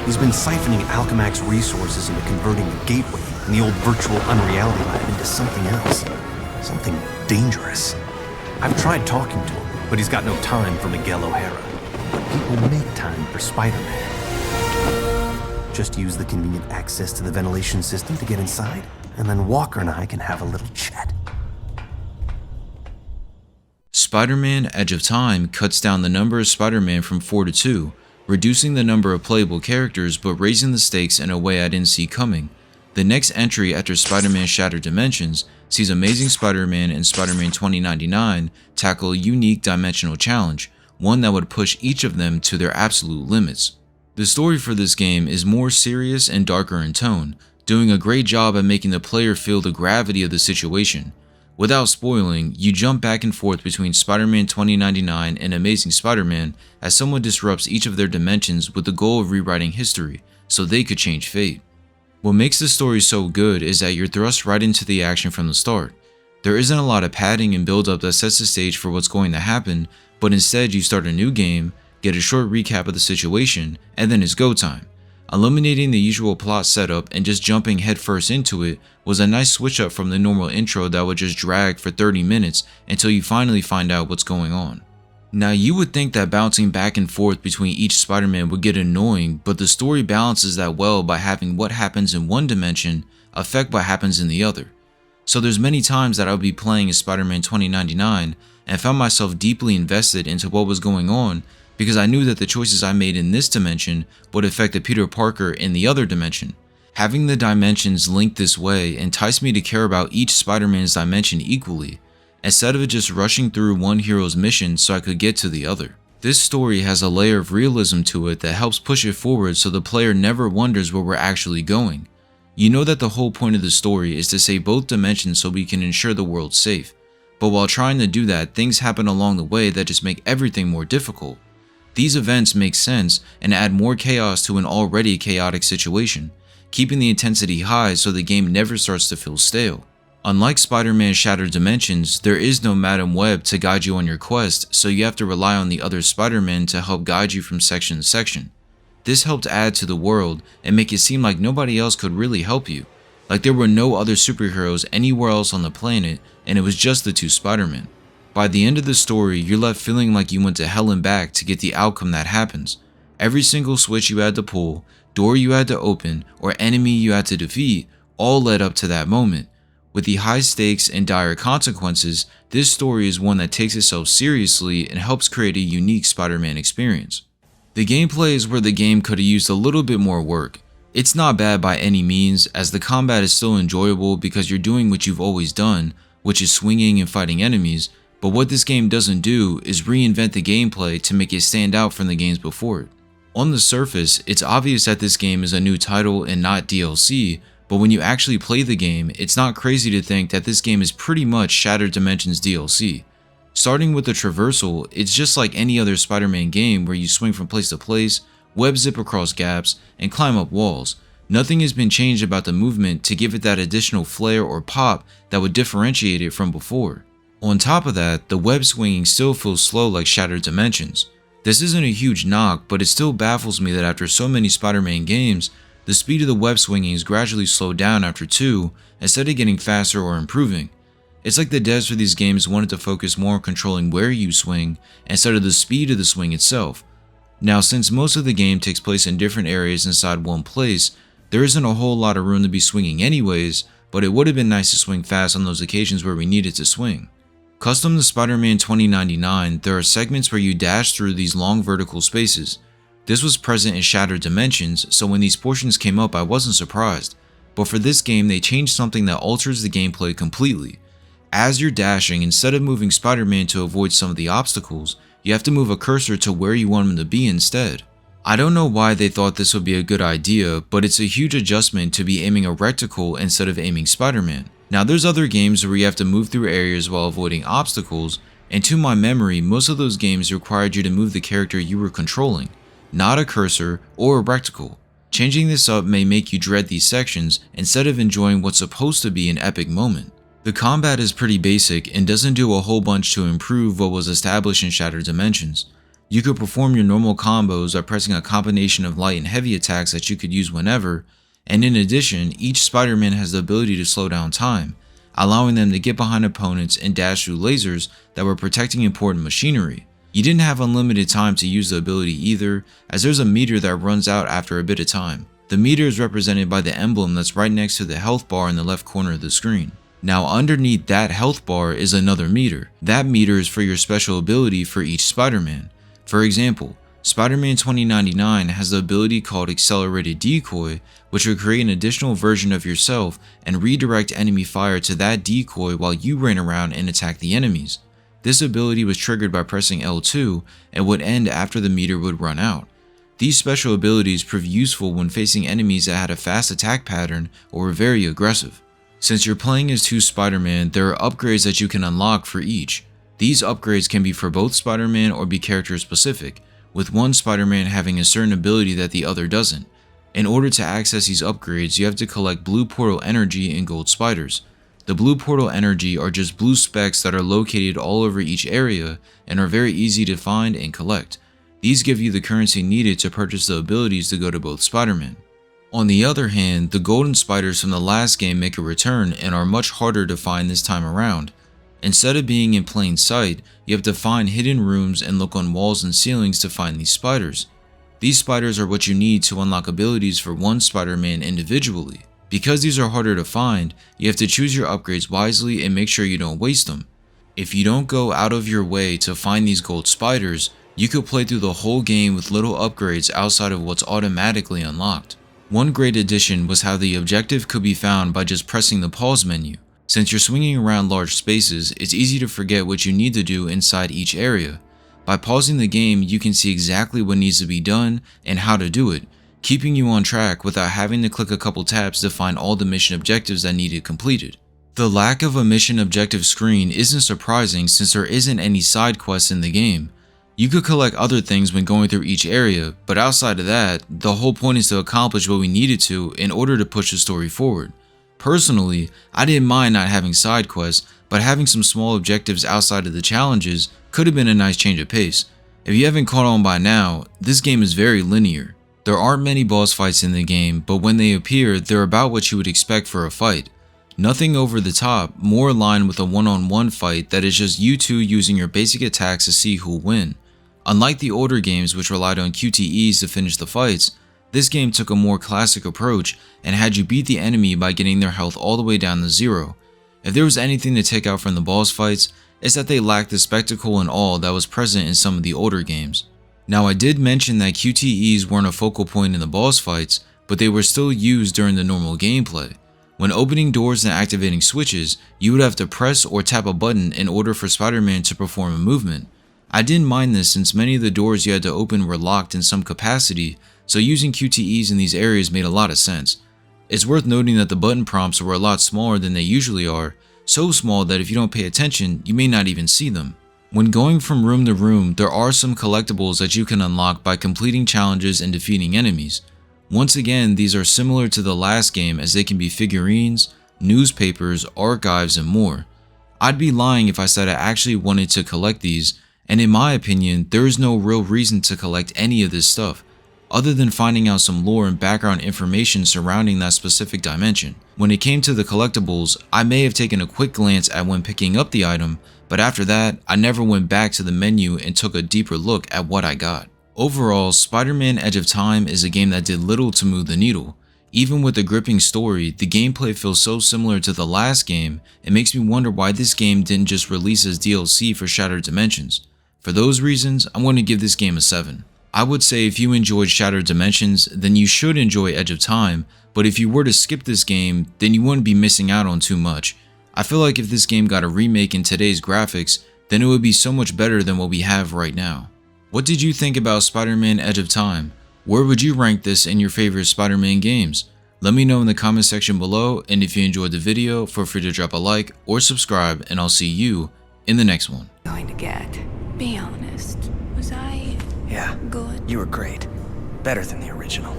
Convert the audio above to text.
He's been siphoning Alchemax resources into converting the gateway and the old virtual unreality lab into something else. Something dangerous. I've tried talking to him, but he's got no time for Miguel O'Hara. But he will make time for Spider-Man. Just use the convenient access to the ventilation system to get inside, and then Walker and I can have a little chat. Spider-Man: Edge of Time cuts down the number of Spider-Man from 4 to 2, reducing the number of playable characters but raising the stakes in a way I didn't see coming. The next entry after Spider-Man Shattered Dimensions sees Amazing Spider-Man and Spider-Man 2099 tackle a unique dimensional challenge, one that would push each of them to their absolute limits. The story for this game is more serious and darker in tone, doing a great job at making the player feel the gravity of the situation. Without spoiling, you jump back and forth between Spider-Man 2099 and Amazing Spider-Man as someone disrupts each of their dimensions with the goal of rewriting history so they could change fate. What makes the story so good is that you're thrust right into the action from the start. There isn't a lot of padding and build-up that sets the stage for what's going to happen, but instead you start a new game, get a short recap of the situation, and then it's go time. Eliminating the usual plot setup and just jumping headfirst into it was a nice switch up from the normal intro that would just drag for 30 minutes until you finally find out what's going on. Now you would think that bouncing back and forth between each Spider-Man would get annoying, but the story balances that well by having what happens in one dimension affect what happens in the other. So there's many times that I would be playing as Spider-Man 2099 and found myself deeply invested into what was going on because I knew that the choices I made in this dimension would affect the Peter Parker in the other dimension. Having the dimensions linked this way enticed me to care about each Spider-Man's dimension equally, instead of just rushing through one hero's mission so I could get to the other. This story has a layer of realism to it that helps push it forward so the player never wonders where we're actually going. You know that the whole point of the story is to save both dimensions so we can ensure the world's safe, but while trying to do that, things happen along the way that just make everything more difficult. These events make sense and add more chaos to an already chaotic situation, keeping the intensity high so the game never starts to feel stale. Unlike Spider-Man Shattered Dimensions, there is no Madam Web to guide you on your quest, so you have to rely on the other Spider-Men to help guide you from section to section. This helped add to the world and make it seem like nobody else could really help you, like there were no other superheroes anywhere else on the planet and it was just the two Spider-Men. By the end of the story, you're left feeling like you went to hell and back to get the outcome that happens. Every single switch you had to pull, door you had to open, or enemy you had to defeat all led up to that moment. With the high stakes and dire consequences, this story is one that takes itself seriously and helps create a unique Spider-Man experience. The gameplay is where the game could have used a little bit more work. It's not bad by any means, as the combat is still enjoyable because you're doing what you've always done, which is swinging and fighting enemies, but what this game doesn't do is reinvent the gameplay to make it stand out from the games before it. On the surface, it's obvious that this game is a new title and not DLC, but when you actually play the game, it's not crazy to think that this game is pretty much Shattered Dimensions DLC. Starting with the traversal, it's just like any other Spider-Man game where you swing from place to place, web zip across gaps, and climb up walls. Nothing has been changed about the movement to give it that additional flair or pop that would differentiate it from before. On top of that, the web swinging still feels slow like Shattered Dimensions. This isn't a huge knock, but it still baffles me that after so many Spider-Man games, the speed of the web swinging is gradually slowed down after 2 instead of getting faster or improving. It's like the devs for these games wanted to focus more on controlling where you swing instead of the speed of the swing itself. Now, since most of the game takes place in different areas inside one place, there isn't a whole lot of room to be swinging anyways, but it would have been nice to swing fast on those occasions where we needed to swing. Custom to Spider-Man 2099, there are segments where you dash through these long vertical spaces. This was present in Shattered Dimensions, so when these portions came up I wasn't surprised, but for this game they changed something that alters the gameplay completely. As you're dashing, instead of moving Spider-Man to avoid some of the obstacles, you have to move a cursor to where you want him to be instead. I don't know why they thought this would be a good idea, but it's a huge adjustment to be aiming a reticle instead of aiming Spider-Man. Now there's other games where you have to move through areas while avoiding obstacles, and to my memory, most of those games required you to move the character you were controlling, not a cursor or a reticle. Changing this up may make you dread these sections instead of enjoying what's supposed to be an epic moment. The combat is pretty basic and doesn't do a whole bunch to improve what was established in Shattered Dimensions. You could perform your normal combos by pressing a combination of light and heavy attacks that you could use whenever, and in addition, each Spider-Man has the ability to slow down time, allowing them to get behind opponents and dash through lasers that were protecting important machinery. You didn't have unlimited time to use the ability either, as there's a meter that runs out after a bit of time. The meter is represented by the emblem that's right next to the health bar in the left corner of the screen. Now underneath that health bar is another meter. That meter is for your special ability for each Spider-Man. For example, Spider-Man 2099 has the ability called Accelerated Decoy, which will create an additional version of yourself and redirect enemy fire to that decoy while you ran around and attack the enemies. This ability was triggered by pressing L2 and would end after the meter would run out. These special abilities prove useful when facing enemies that had a fast attack pattern or were very aggressive. Since you're playing as two Spider-Man, there are upgrades that you can unlock for each. These upgrades can be for both Spider-Man or be character specific, with one Spider-Man having a certain ability that the other doesn't. In order to access these upgrades, you have to collect Blue Portal Energy and Gold Spiders. The Blue Portal Energy are just blue specks that are located all over each area and are very easy to find and collect. These give you the currency needed to purchase the abilities to go to both Spider-Man. On the other hand, the Golden Spiders from the last game make a return and are much harder to find this time around. Instead of being in plain sight, you have to find hidden rooms and look on walls and ceilings to find these spiders. These spiders are what you need to unlock abilities for one Spider-Man individually. Because these are harder to find, you have to choose your upgrades wisely and make sure you don't waste them. If you don't go out of your way to find these gold spiders, you could play through the whole game with little upgrades outside of what's automatically unlocked. One great addition was how the objective could be found by just pressing the pause menu. Since you're swinging around large spaces, it's easy to forget what you need to do inside each area. By pausing the game, you can see exactly what needs to be done and how to do it, keeping you on track without having to click a couple tabs to find all the mission objectives that needed completed. The lack of a mission objective screen isn't surprising since there isn't any side quests in the game. You could collect other things when going through each area, but outside of that, the whole point is to accomplish what we needed to in order to push the story forward. Personally, I didn't mind not having side quests, but having some small objectives outside of the challenges could have been a nice change of pace. If you haven't caught on by now, this game is very linear. There aren't many boss fights in the game, but when they appear, they're about what you would expect for a fight. Nothing over the top, more aligned with a one-on-one fight that is just you two using your basic attacks to see who'll win. Unlike the older games which relied on QTEs to finish the fights, this game took a more classic approach and had you beat the enemy by getting their health all the way down to zero. If there was anything to take out from the boss fights, it's that they lacked the spectacle and awe that was present in some of the older games. Now I did mention that QTEs weren't a focal point in the boss fights, but they were still used during the normal gameplay. When opening doors and activating switches, you would have to press or tap a button in order for Spider-Man to perform a movement. I didn't mind this since many of the doors you had to open were locked in some capacity, so using QTEs in these areas made a lot of sense. It's worth noting that the button prompts were a lot smaller than they usually are, so small that if you don't pay attention, you may not even see them. When going from room to room, there are some collectibles that you can unlock by completing challenges and defeating enemies. Once again, these are similar to the last game as they can be figurines, newspapers, archives, and more. I'd be lying if I said I actually wanted to collect these, and in my opinion, there is no real reason to collect any of this stuff, other than finding out some lore and background information surrounding that specific dimension. When it came to the collectibles, I may have taken a quick glance at when picking up the item, but after that, I never went back to the menu and took a deeper look at what I got. Overall, Spider-Man Edge of Time is a game that did little to move the needle. Even with the gripping story, the gameplay feels so similar to the last game, it makes me wonder why this game didn't just release as DLC for Shattered Dimensions. For those reasons, I'm going to give this game a 7. I would say if you enjoyed Shattered Dimensions, then you should enjoy Edge of Time, but if you were to skip this game, then you wouldn't be missing out on too much. I feel like if this game got a remake in today's graphics, then it would be so much better than what we have right now. What did you think about Spider-Man Edge of Time? Where would you rank this in your favorite Spider-Man games? Let me know in the comment section below, and if you enjoyed the video, feel free to drop a like or subscribe, and I'll see you in the next one. Going to get. Be honest. Was I Yeah, good? you were great. Better than the original.